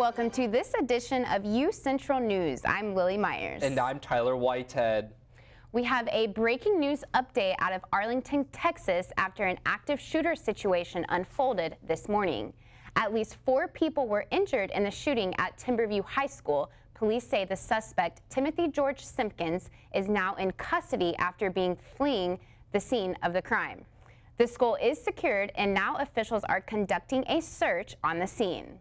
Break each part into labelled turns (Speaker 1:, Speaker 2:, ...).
Speaker 1: welcome to this edition of UCentral News. I'm Lily Myers.
Speaker 2: And I'm Tyler Whitehead.
Speaker 1: We have a breaking news update out of Arlington, Texas after an active shooter situation unfolded this morning. At least 4 people were injured in the shooting at Timberview High School. Police say the suspect, Timothy George Simpkins, is now in custody after fleeing the scene of the crime. The school is secured and now officials are conducting a search on the scene.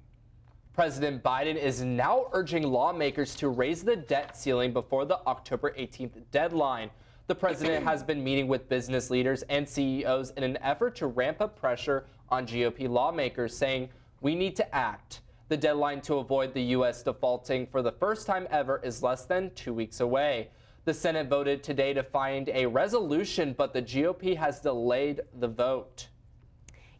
Speaker 2: President Biden is now urging lawmakers to raise the debt ceiling before the October 18th deadline. The president has been meeting with business leaders and CEOs in an effort to ramp up pressure on GOP lawmakers, saying we need to act. The deadline to avoid the U.S. defaulting for the first time ever is less than 2 weeks away. The Senate voted today to find a resolution, but the GOP has delayed the vote.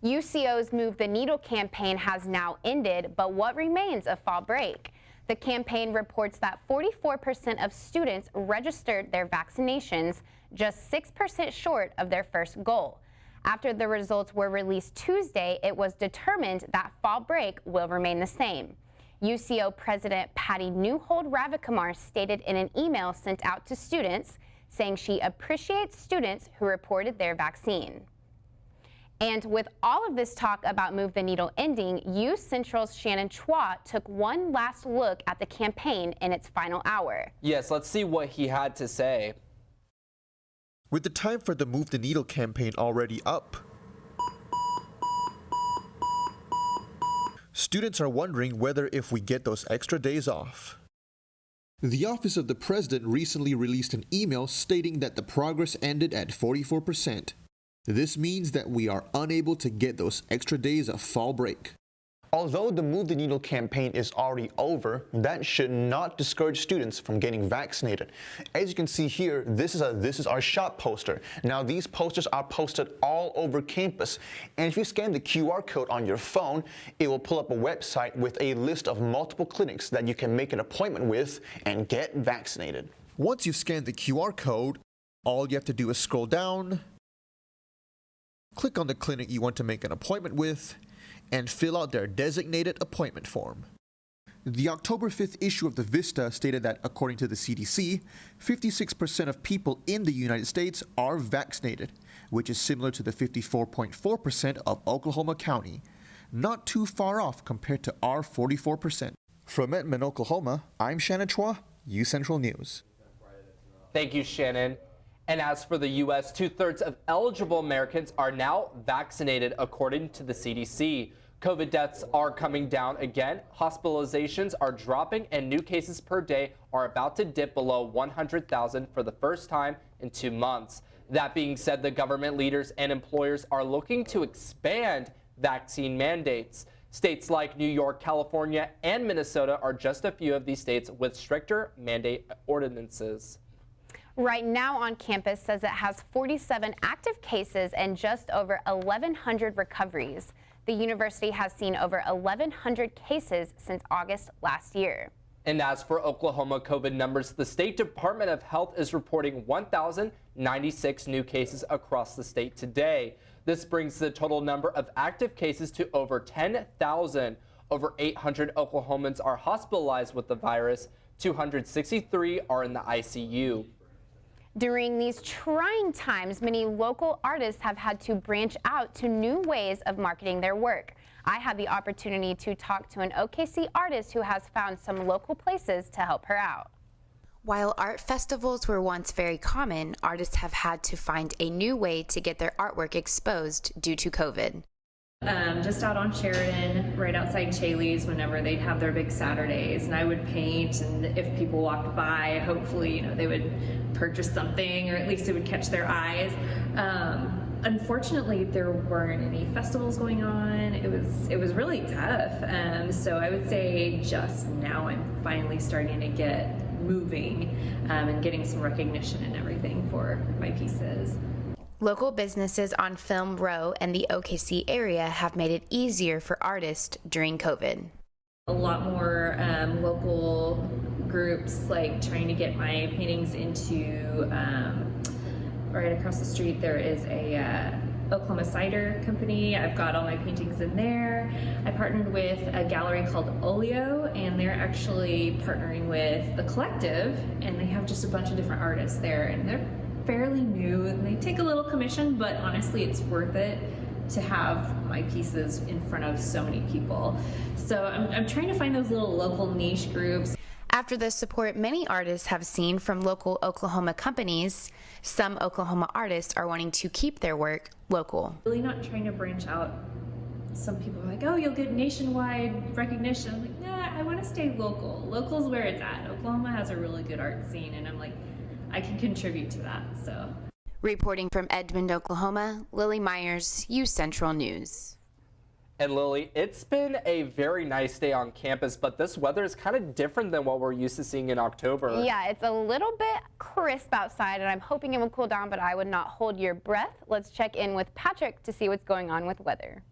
Speaker 1: UCO's Move the Needle campaign has now ended, but what remains of fall break? The campaign reports that 44% of students registered their vaccinations, just 6% short of their first goal. After the results were released Tuesday, it was determined that fall break will remain the same. UCO President Patty Newhold-Ravikumar stated in an email sent out to students, saying she appreciates students who reported their vaccine. And with all of this talk about Move the Needle ending, UCentral's Shannon Chua took one last look at the campaign in its final hour.
Speaker 2: Yes, let's see what he had to say.
Speaker 3: With the time for the Move the Needle campaign already up, students are wondering whether if we get those extra days off. The Office of the President recently released an email stating that the progress ended at 44%. This means that we are unable to get those extra days of fall break.
Speaker 4: Although the Move the Needle campaign is already over, that should not discourage students from getting vaccinated. As you can see here, this is our shop poster. Now these posters are posted all over campus, and if you scan the QR code on your phone, it will pull up a website with a list of multiple clinics that you can make an appointment with and get vaccinated.
Speaker 3: Once you've scanned the QR code, all you have to do is scroll down, click on the clinic you want to make an appointment with, and fill out their designated appointment form. The October 5th issue of the Vista stated that, according to the CDC, 56% of people in the United States are vaccinated, which is similar to the 54.4% of Oklahoma County, not too far off compared to our 44%. From Edmond, Oklahoma, I'm Shannon Chua, UCentral News.
Speaker 2: Thank you, Shannon. And as for the U.S., 2/3 of eligible Americans are now vaccinated, according to the CDC. COVID deaths are coming down again, hospitalizations are dropping, and new cases per day are about to dip below 100,000 for the first time in 2 months. That being said, the government leaders and employers are looking to expand vaccine mandates. States like New York, California, and Minnesota are just a few of these states with stricter mandate ordinances.
Speaker 1: Right now on campus says it has 47 active cases and just over 1,100 recoveries. The university has seen over 1,100 cases since August last year.
Speaker 2: And as for Oklahoma COVID numbers, the State Department of Health is reporting 1,096 new cases across the state today. This brings the total number of active cases to over 10,000. Over 800 Oklahomans are hospitalized with the virus. 263 are in the ICU.
Speaker 1: During these trying times, many local artists have had to branch out to new ways of marketing their work. I had the opportunity to talk to an OKC artist who has found some local places to help her out.
Speaker 5: While art festivals were once very common, artists have had to find a new way to get their artwork exposed due to COVID.
Speaker 6: Just out on Sheridan, right outside Chaley's, whenever they'd have their big Saturdays, and I would paint, and if people walked by, hopefully, they would purchase something, or at least it would catch their eyes. Unfortunately, there weren't any festivals going on. It was really tough. So I would say just now I'm finally starting to get moving and getting some recognition and everything for my pieces.
Speaker 5: Local businesses on Film Row and the OKC area have made it easier for artists during COVID.
Speaker 6: A lot more local groups like trying to get my paintings into, right across the street there is a Oklahoma Cider Company. I've got all my paintings in there. I partnered with a gallery called Olio, and they're actually partnering with The Collective, and they have just a bunch of different artists there, and they're fairly new, and they take a little commission, but honestly it's worth it to have my pieces in front of so many people. So I'm trying to find those little local niche groups.
Speaker 5: After the support many artists have seen from local Oklahoma companies, some Oklahoma artists are wanting to keep their work local.
Speaker 6: Really not trying to branch out. Some people are like, oh, you'll get nationwide recognition. I'm like, nah, I want to stay local. Local's where it's at. Oklahoma has a really good art scene, and I'm like, I can contribute to that, so.
Speaker 5: Reporting from Edmond, Oklahoma, Lily Myers, UCentral News.
Speaker 2: And Lily, it's been a very nice day on campus, but this weather is kind of different than what we're used to seeing in October.
Speaker 1: Yeah, it's a little bit crisp outside, and I'm hoping it will cool down, but I would not hold your breath. Let's check in with Patrick to see what's going on with weather.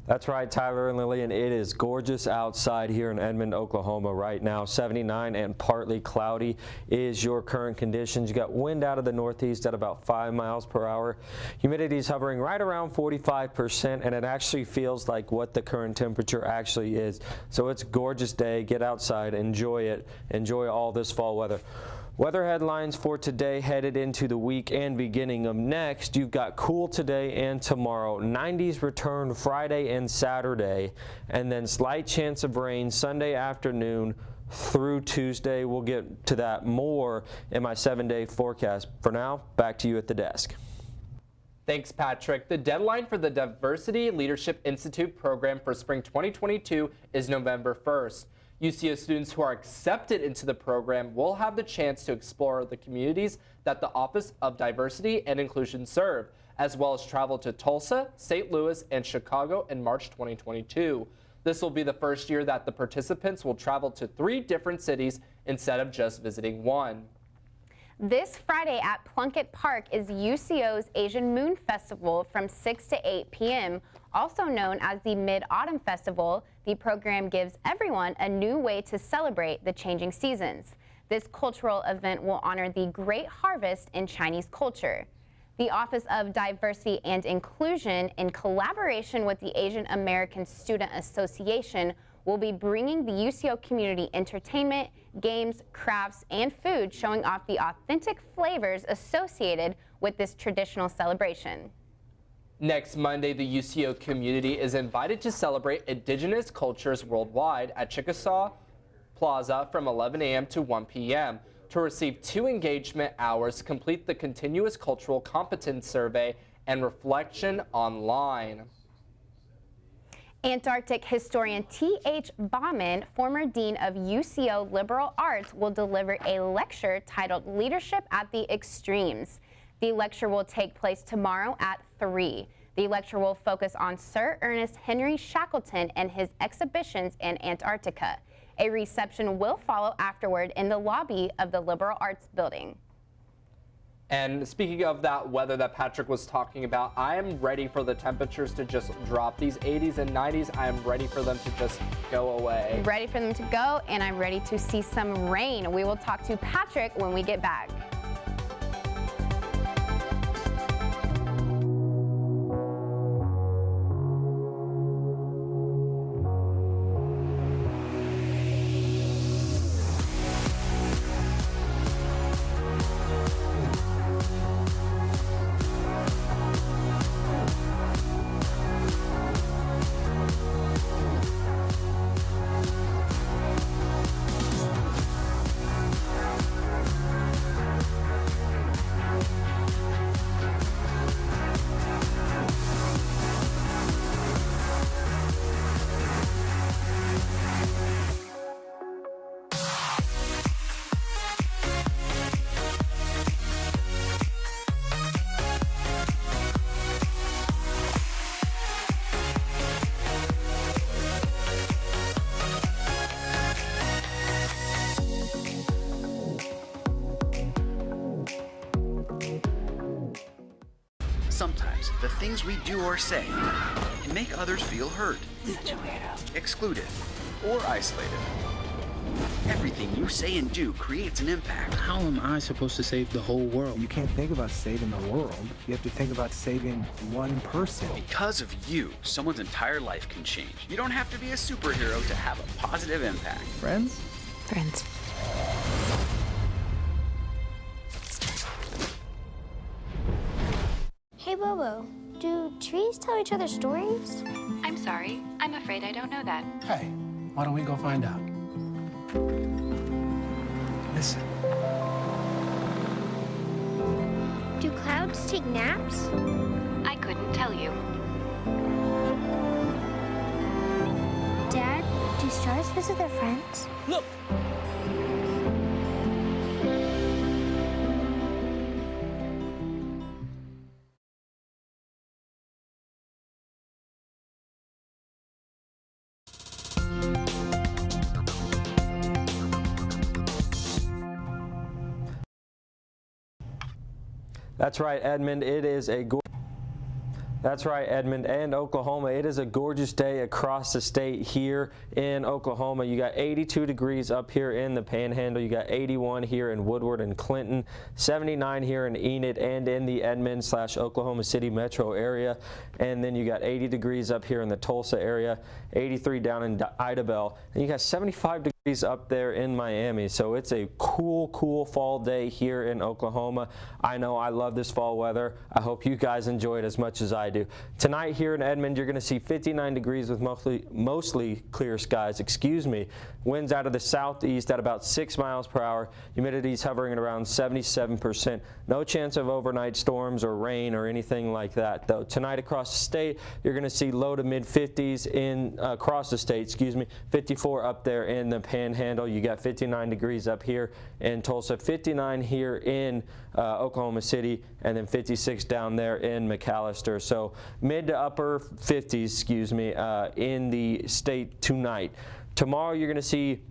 Speaker 7: That's right, Tyler and Lillian. It is gorgeous outside here in Edmond, Oklahoma right now. 79 and partly cloudy is your current conditions. You got wind out of the northeast at about 5 miles per hour. Humidity is hovering right around 45%, and it actually feels like what the current temperature actually is. So it's a gorgeous day. Get outside, enjoy it. Enjoy all this fall weather. Weather headlines for today headed into the week and beginning of next. You've got cool today and tomorrow. 90s return Friday and Saturday, and then slight chance of rain Sunday afternoon through Tuesday. We'll get to that more in my 7-day forecast. For now, back to you at the desk.
Speaker 2: Thanks, Patrick. The deadline for the Diversity Leadership Institute program for spring 2022 is November 1st. UCO students who are accepted into the program will have the chance to explore the communities that the Office of Diversity and Inclusion serve, as well as travel to Tulsa, St. Louis, and Chicago in March 2022. This will be the first year that the participants will travel to 3 different cities instead of just visiting one.
Speaker 1: This Friday at Plunkett Park is UCO's Asian Moon Festival from 6 to 8 p.m. Also known as the Mid-Autumn Festival, the program gives everyone a new way to celebrate the changing seasons. This cultural event will honor the great harvest in Chinese culture. The Office of Diversity and Inclusion, in collaboration with the Asian American Student Association, will be bringing the UCO community entertainment, games, crafts, and food, showing off the authentic flavors associated with this traditional celebration.
Speaker 2: Next Monday, the UCO community is invited to celebrate Indigenous cultures worldwide at Chickasaw Plaza from 11 a.m. to 1 p.m. to receive 2 engagement hours, complete the continuous cultural competence survey, and reflection online.
Speaker 1: Antarctic historian T.H. Bauman, former dean of UCO Liberal Arts, will deliver a lecture titled Leadership at the Extremes. The lecture will take place tomorrow at 3. The lecture will focus on Sir Ernest Henry Shackleton and his exhibitions in Antarctica. A reception will follow afterward in the lobby of the Liberal Arts Building.
Speaker 2: And speaking of that weather that Patrick was talking about, I am ready for the temperatures to just drop. These 80s and 90s, I am ready for them to just go away.
Speaker 1: Ready for them to go, and I'm ready to see some rain. We will talk to Patrick when we get back.
Speaker 8: Sometimes the things we do or say can make others feel hurt, excluded, or isolated. Everything you say and do creates an impact.
Speaker 9: How am I supposed to save the whole world?
Speaker 10: You can't think about saving the world. You have to think about saving one person.
Speaker 8: Because of you, someone's entire life can change. You don't have to be a superhero to have a positive impact.
Speaker 10: Friends?
Speaker 5: Friends.
Speaker 11: Hey, Bobo, do trees tell each other stories?
Speaker 12: I'm sorry. I'm afraid I don't know that.
Speaker 9: Hey, why don't we go find out? Listen.
Speaker 11: Do clouds take naps?
Speaker 12: I couldn't tell you.
Speaker 11: Dad, do stars visit their friends?
Speaker 9: Look!
Speaker 7: That's right, Edmond. That's right, Edmond and Oklahoma. It is a gorgeous day across the state here in Oklahoma. You got 82 degrees up here in the Panhandle. You got 81 here in Woodward and Clinton, 79 here in Enid and in the Edmond/Oklahoma City metro area. And then you got 80 degrees up here in the Tulsa area, 83 down in Idabel. And you got 75 degrees up there in Miami. So it's a cool fall day here in Oklahoma. I know I love this fall weather. I hope you guys enjoy it as much as I do. Tonight here in Edmond, you're going to see 59 degrees with mostly clear skies. Winds out of the southeast at about 6 miles per hour. Humidity's hovering at around 77%. No chance of overnight storms or rain or anything like that, though. Tonight across the state, you're going to see low to mid 50s across the state, 54 up there in the Panhandle. You got 59 degrees up here in Tulsa, 59 here in Oklahoma City, and then 56 down there in McAllister. So mid to upper 50s, in the state tonight. Tomorrow you're going to see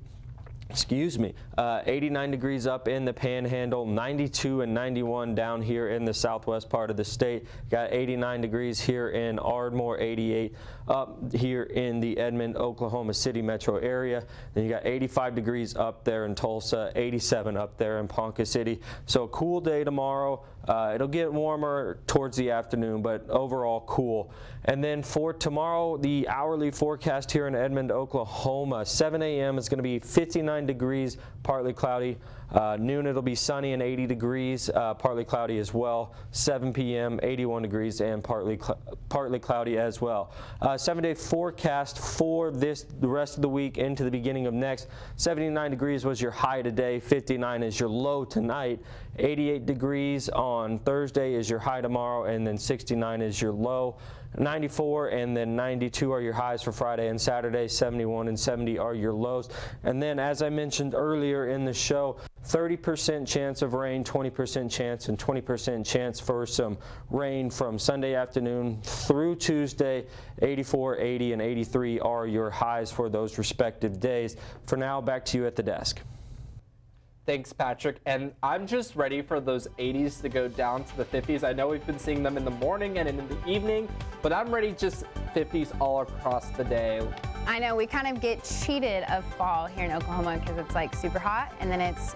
Speaker 7: 89 degrees up in the Panhandle, 92 and 91 down here in the southwest part of the state. Got 89 degrees here in Ardmore, 88 up here in the Edmond, Oklahoma City metro area. Then you got 85 degrees up there in Tulsa, 87 up there in Ponca City. So a cool day tomorrow. It'll get warmer towards the afternoon, but overall cool. And then for tomorrow, the hourly forecast here in Edmond, Oklahoma, 7 a.m. is going to be 59 degrees, partly cloudy. Noon it'll be sunny and 80 degrees, partly cloudy as well. 7 p.m. 81 degrees and partly cloudy as well. 7-day forecast for the rest of the week into the beginning of next. 79 degrees was your high today. 59 is your low tonight. 88 degrees on Thursday is your high tomorrow, and then 69 is your low. 94 and then 92 are your highs for Friday and Saturday. 71 and 70 are your lows. And then, as I mentioned earlier in the show, 30% chance of rain, 20% chance, and 20% chance for some rain from Sunday afternoon through Tuesday. 84, 80, and 83 are your highs for those respective days. For now, back to you at the desk.
Speaker 2: Thanks, Patrick. And I'm just ready for those 80s to go down to the 50s. I know we've been seeing them in the morning and in the evening, but I'm ready just 50s all across the day.
Speaker 1: I know we kind of get cheated of fall here in Oklahoma because it's like super hot, and then it's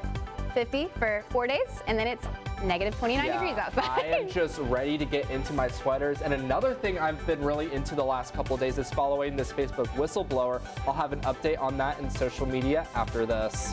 Speaker 1: 50 for 4 days, and then it's negative 29 degrees outside.
Speaker 2: I am just ready to get into my sweaters. And another thing I've been really into the last couple of days is following this Facebook whistleblower. I'll have an update on that in social media after this.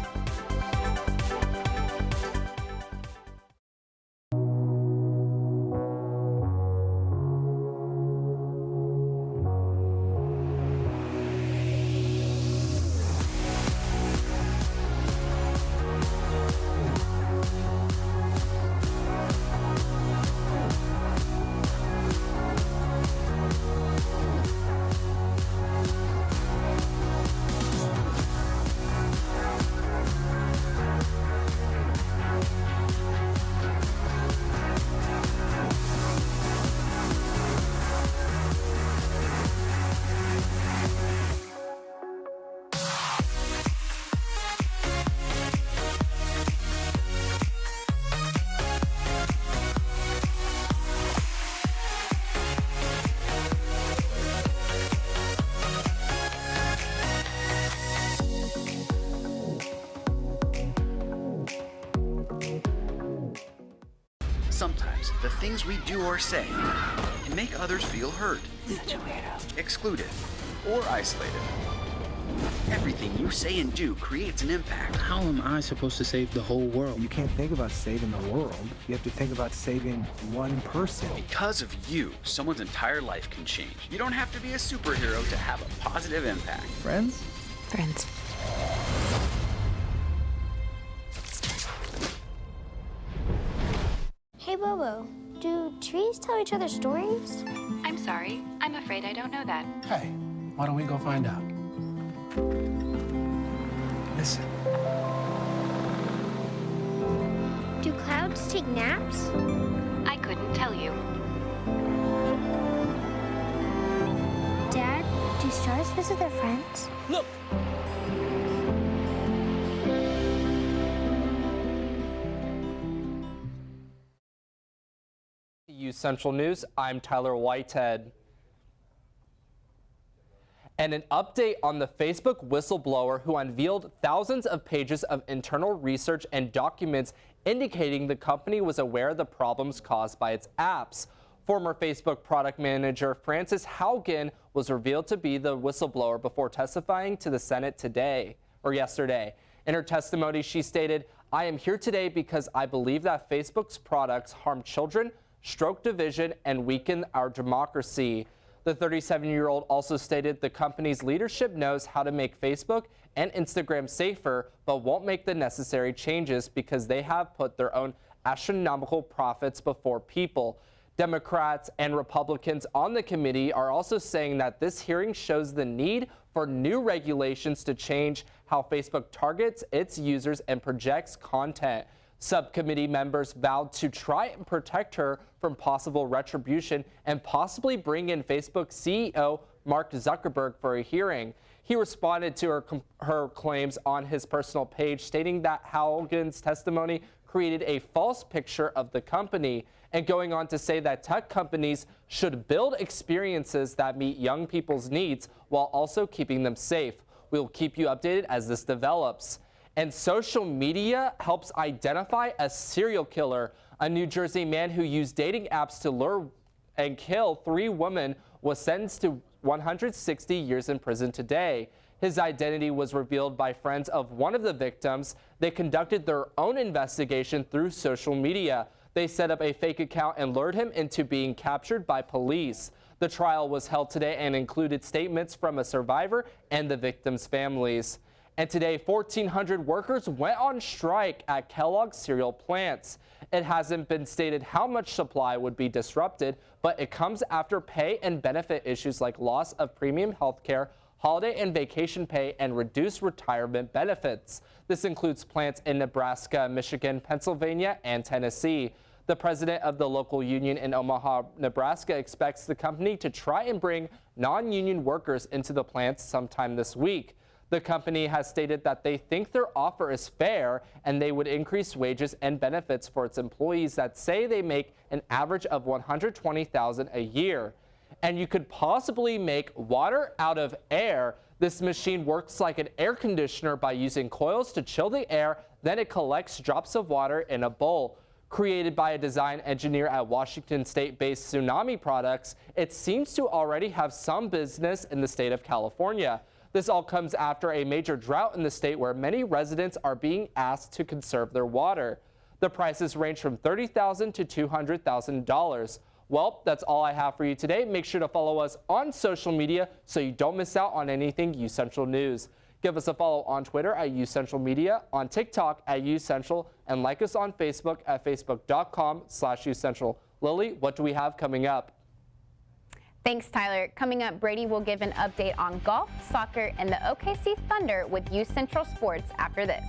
Speaker 8: Sometimes the things we do or say can make others feel hurt, excluded, or isolated. Everything you say and do creates an impact.
Speaker 9: How am I supposed to save the whole world?
Speaker 10: You can't think about saving the world. You have to think about saving one person.
Speaker 8: Because of you, someone's entire life can change. You don't have to be a superhero to have a positive impact.
Speaker 10: Friends?
Speaker 5: Friends.
Speaker 11: Hey, Bobo, do trees tell each other stories?
Speaker 12: I'm sorry. I'm afraid I don't know that.
Speaker 9: Hey, why don't we go find out? Listen.
Speaker 11: Do clouds take naps?
Speaker 12: I couldn't tell you.
Speaker 11: Dad, do stars visit their friends?
Speaker 9: Look!
Speaker 2: UCentral News, I'm Tyler Whitehead. And an update on the Facebook whistleblower who unveiled thousands of pages of internal research and documents indicating the company was aware of the problems caused by its apps. Former Facebook product manager Frances Haugen was revealed to be the whistleblower before testifying to the Senate yesterday. In her testimony, she stated, "I am here today because I believe that Facebook's products harm children, stroke division, and weaken our democracy." The 37-year-old also stated the company's leadership knows how to make Facebook and Instagram safer, but won't make the necessary changes because they have put their own astronomical profits before people. Democrats and Republicans on the committee are also saying that this hearing shows the need for new regulations to change how Facebook targets its users and projects content. Subcommittee members vowed to try and protect her from possible retribution and possibly bring in Facebook CEO Mark Zuckerberg for a hearing. He responded to her claims on his personal page, stating that Haugen's testimony created a false picture of the company, and going on to say that tech companies should build experiences that meet young people's needs while also keeping them safe. We'll keep you updated as this develops. And social media helps identify a serial killer. A New Jersey man who used dating apps to lure and kill 3 women was sentenced to 160 years in prison today. His identity was revealed by friends of one of the victims. They conducted their own investigation through social media. They set up a fake account and lured him into being captured by police. The trial was held today and included statements from a survivor and the victims' families. And today, 1,400 workers went on strike at Kellogg's cereal plants. It hasn't been stated how much supply would be disrupted, but it comes after pay and benefit issues like loss of premium health care, holiday and vacation pay, and reduced retirement benefits. This includes plants in Nebraska, Michigan, Pennsylvania, and Tennessee. The president of the local union in Omaha, Nebraska, expects the company to try and bring non-union workers into the plants sometime this week. The company has stated that they think their offer is fair and they would increase wages and benefits for its employees that say they make an average of $120,000 a year. And you could possibly make water out of air. This machine works like an air conditioner by using coils to chill the air, then it collects drops of water in a bowl. Created by a design engineer at Washington State-based Tsunami Products, it seems to already have some business in the state of California. This all comes after a major drought in the state where many residents are being asked to conserve their water. The prices range from $30,000 to $200,000. Well, that's all I have for you today. Make sure to follow us on social media so you don't miss out on anything UCentral News. Give us a follow on Twitter at UCentral Media, on TikTok at UCentral, and like us on Facebook at facebook.com/UCentral. Lily, what do we have coming up?
Speaker 1: Thanks, Tyler. Coming up, Brady will give an update on golf, soccer, and the OKC Thunder with UCentral Sports after this.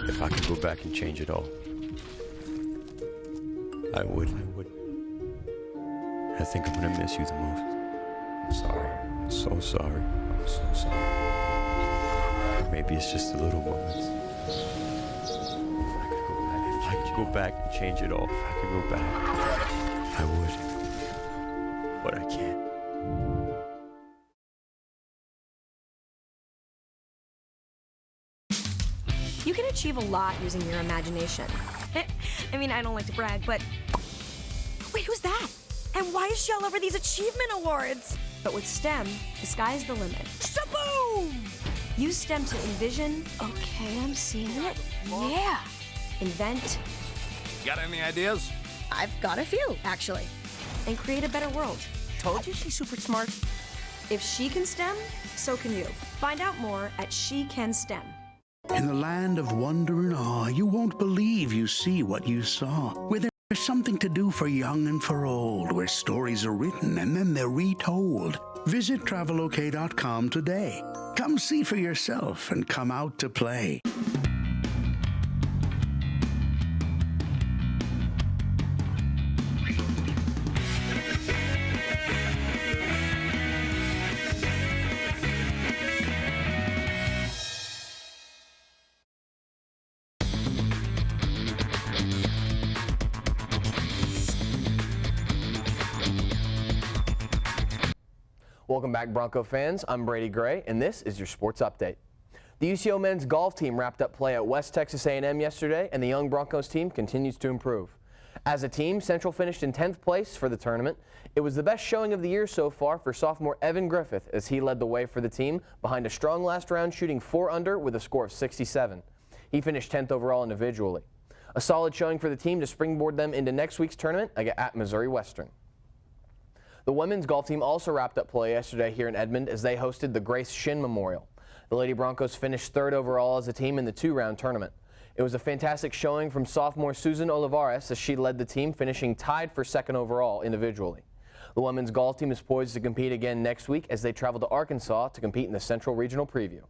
Speaker 13: If I could go back and change it all, I would. I think I'm gonna miss you the most. I'm sorry. I'm so sorry. I'm so sorry. Maybe it's just the little moments. If I could go back and change it all, if I could go back, I would. But I can't.
Speaker 14: You can achieve a lot using your imagination. I mean, I don't like to brag, but... Wait, who's that? And why is she all over these achievement awards? But with STEM, the sky's the limit. Shaboom! Use STEM to envision... Okay, I'm seeing it. Yeah. Invent...
Speaker 15: Got any ideas?
Speaker 14: I've got a few, actually. And create a better world.
Speaker 15: Told you she's super smart.
Speaker 14: If she can STEM, so can you. Find out more at She Can STEM.
Speaker 16: In the land of wonder and awe, you won't believe you see what you saw. Where there's something to do for young and for old, where stories are written and then they're retold. Visit travelok.com today. Come see for yourself and come out to play.
Speaker 17: Welcome back, Bronco fans. I'm Brady Gray, and this is your sports update. The UCO men's golf team wrapped up play at West Texas A&M yesterday, and the young Broncos team continues to improve. As a team, Central finished in 10th place for the tournament. It was the best showing of the year so far for sophomore Evan Griffith, as he led the way for the team behind a strong last round, shooting 4 under with a score of 67. He finished 10th overall individually. A solid showing for the team to springboard them into next week's tournament at Missouri Western. The women's golf team also wrapped up play yesterday here in Edmond as they hosted the Grace Shin Memorial. The Lady Broncos finished 3rd overall as a team in the 2-round tournament. It was a fantastic showing from sophomore Susan Olivares as she led the team, finishing tied for 2nd overall individually. The women's golf team is poised to compete again next week as they travel to Arkansas to compete in the Central Regional Preview.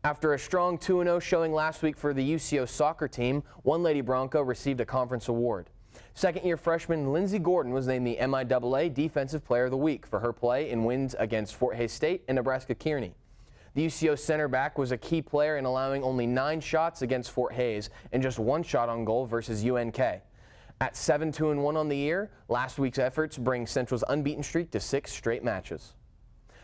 Speaker 17: After a strong 2-0 showing last week for the UCO soccer team, one Lady Bronco received a conference award. Second-year freshman Lindsey Gordon was named the MIAA Defensive Player of the Week for her play in wins against Fort Hays State and Nebraska Kearney. The UCO center back was a key player in allowing only 9 shots against Fort Hays and just 1 shot on goal versus UNK. At 7-2-1 on the year, last week's efforts bring Central's unbeaten streak to 6 straight matches.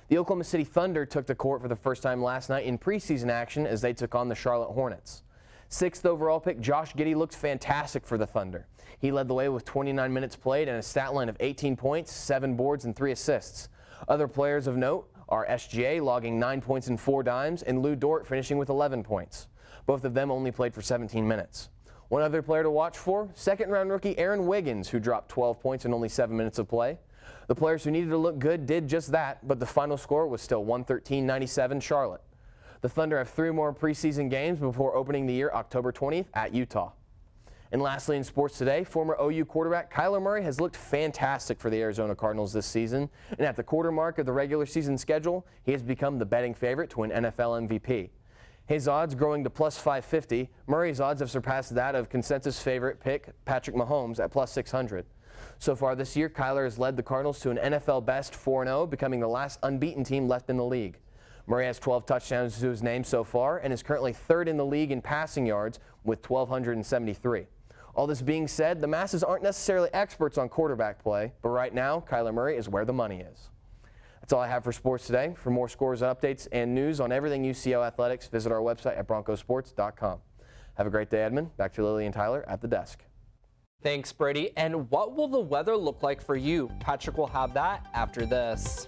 Speaker 17: The Oklahoma City Thunder took to court for the first time last night in preseason action as they took on the Charlotte Hornets. 6th overall pick Josh Giddey looked fantastic for the Thunder. He led the way with 29 minutes played and a stat line of 18 points, 7 boards, and 3 assists. Other players of note are SGA logging 9 points and 4 dimes, and Lou Dort finishing with 11 points. Both of them only played for 17 minutes. One other player to watch for, second-round rookie Aaron Wiggins, who dropped 12 points in only 7 minutes of play. The players who needed to look good did just that, but the final score was still 113-97 Charlotte. The Thunder have 3 more preseason games before opening the year October 20th at Utah. And lastly in sports today, former OU quarterback Kyler Murray has looked fantastic for the Arizona Cardinals this season. And at the quarter mark of the regular season schedule, he has become the betting favorite to win NFL MVP. His odds growing to plus 550. Murray's odds have surpassed that of consensus favorite pick Patrick Mahomes at plus 600. So far this year, Kyler has led the Cardinals to an NFL best 4-0, becoming the last unbeaten team left in the league. Murray has 12 touchdowns to his name so far and is currently 3rd in the league in passing yards with 1,273. All this being said, the masses aren't necessarily experts on quarterback play, but right now, Kyler Murray is where the money is. That's all I have for sports today. For more scores, updates, and news on everything UCO athletics, visit our website at broncosports.com. Have a great day, Edmond. Back to Lily and Tyler at the desk.
Speaker 2: Thanks, Brady. And what will the weather look like for you? Patrick will have that after this.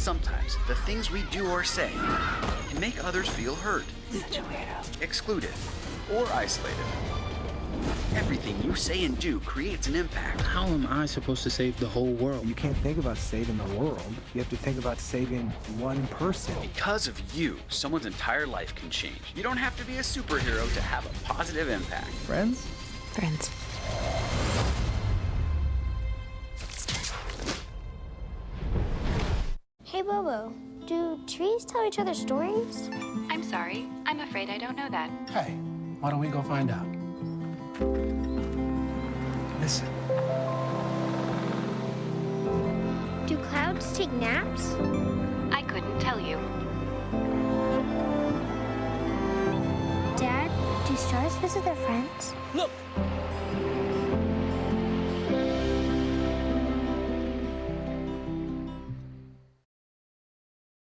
Speaker 8: Sometimes the things we do or say can make others feel hurt, excluded, or isolated. Everything you say and do creates an impact.
Speaker 9: How am I supposed to save the whole world?
Speaker 10: You can't think about saving the world. You have to think about saving one person.
Speaker 8: Because of you, someone's entire life can change. You don't have to be a superhero to have a positive impact.
Speaker 10: Friends?
Speaker 5: Friends.
Speaker 11: Hey, Bobo, do trees tell each other stories?
Speaker 12: I'm sorry. I'm afraid I don't know that.
Speaker 9: Hey, why don't we go find out? Listen.
Speaker 11: Do clouds take naps?
Speaker 12: I couldn't tell you.
Speaker 11: Dad, do stars visit their friends?
Speaker 15: Look!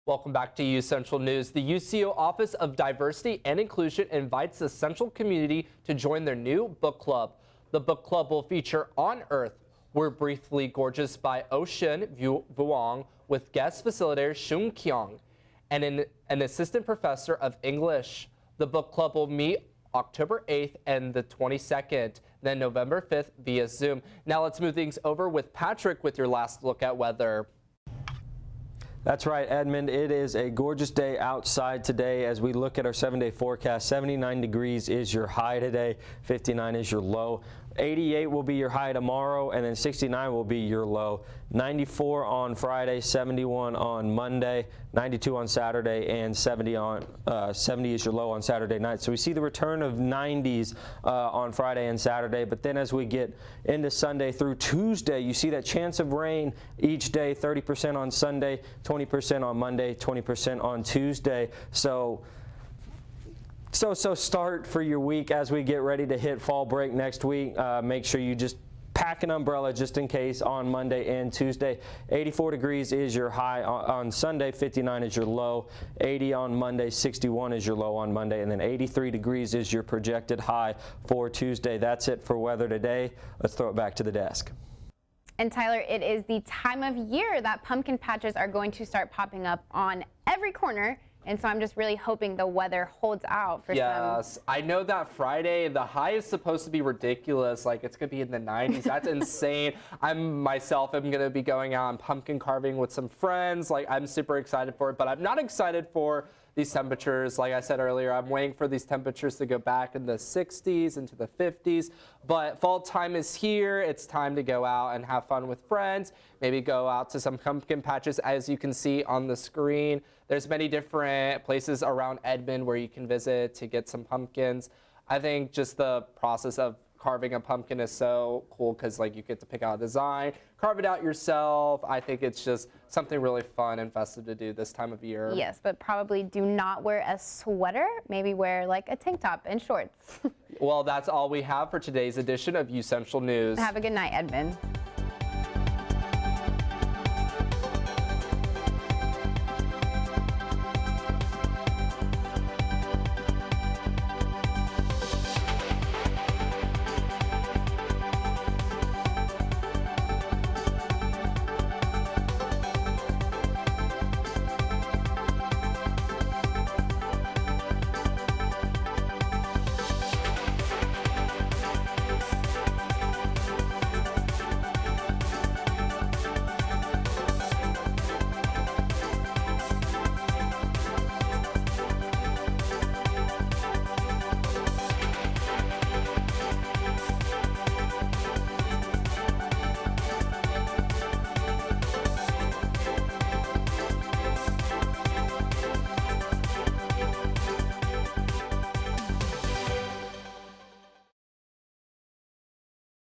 Speaker 2: Welcome back to UCentral News. The UCO Office of Diversity and Inclusion invites the Central community to join their new book club. The book club will feature On Earth, We're Briefly Gorgeous by Ocean Vuong with guest facilitator Shung Kyung and an assistant professor of English. The book club will meet October 8th and the 22nd, then November 5th via Zoom. Now let's move things over with Patrick with your last look at weather.
Speaker 7: That's right, Edmond. It is a gorgeous day outside today as we look at our 7-day forecast. 79 degrees is your high today, 59 is your low. 88 will be your high tomorrow, and then 69 will be your low. 94 on Friday, 71 on Monday, 92 on Saturday, and 70 is your low on Saturday night. So we see the return of 90s on Friday and Saturday, but then as we get into Sunday through Tuesday, you see that chance of rain each day, 30% on Sunday, 20% on Monday, 20% on Tuesday. So start for your week as we get ready to hit fall break next week. Make sure you just pack an umbrella just in case on Monday and Tuesday. 84 degrees is your high on Sunday, 59 is your low, 80 on Monday, 61 is your low on Monday, and then 83 degrees is your projected high for Tuesday. That's it for weather today. Let's throw it back to the desk.
Speaker 1: And Tyler, it is the time of year that pumpkin patches are going to start popping up on every corner. And so I'm just really hoping the weather holds out for some.
Speaker 2: Yes, I know that Friday, the high is supposed to be ridiculous. Like, it's going to be in the 90s. That's insane. I'm going to be going out and pumpkin carving with some friends. Like, I'm super excited for it, but I'm not excited for these temperatures. Like I said earlier, I'm waiting for these temperatures to go back in the 60s into the 50s. But fall time is here. It's time to go out and have fun with friends. Maybe go out to some pumpkin patches, as you can see on the screen. There's many different places around Edmond where you can visit to get some pumpkins. I think just the process of carving a pumpkin is so cool because like you get to pick out a design, carve it out yourself. I think it's just something really fun and festive to do this time of year.
Speaker 1: Yes, but probably do not wear a sweater. Maybe wear like a tank top and shorts.
Speaker 2: Well, that's all we have for today's edition of UCentral News.
Speaker 1: Have a good night, Edmond.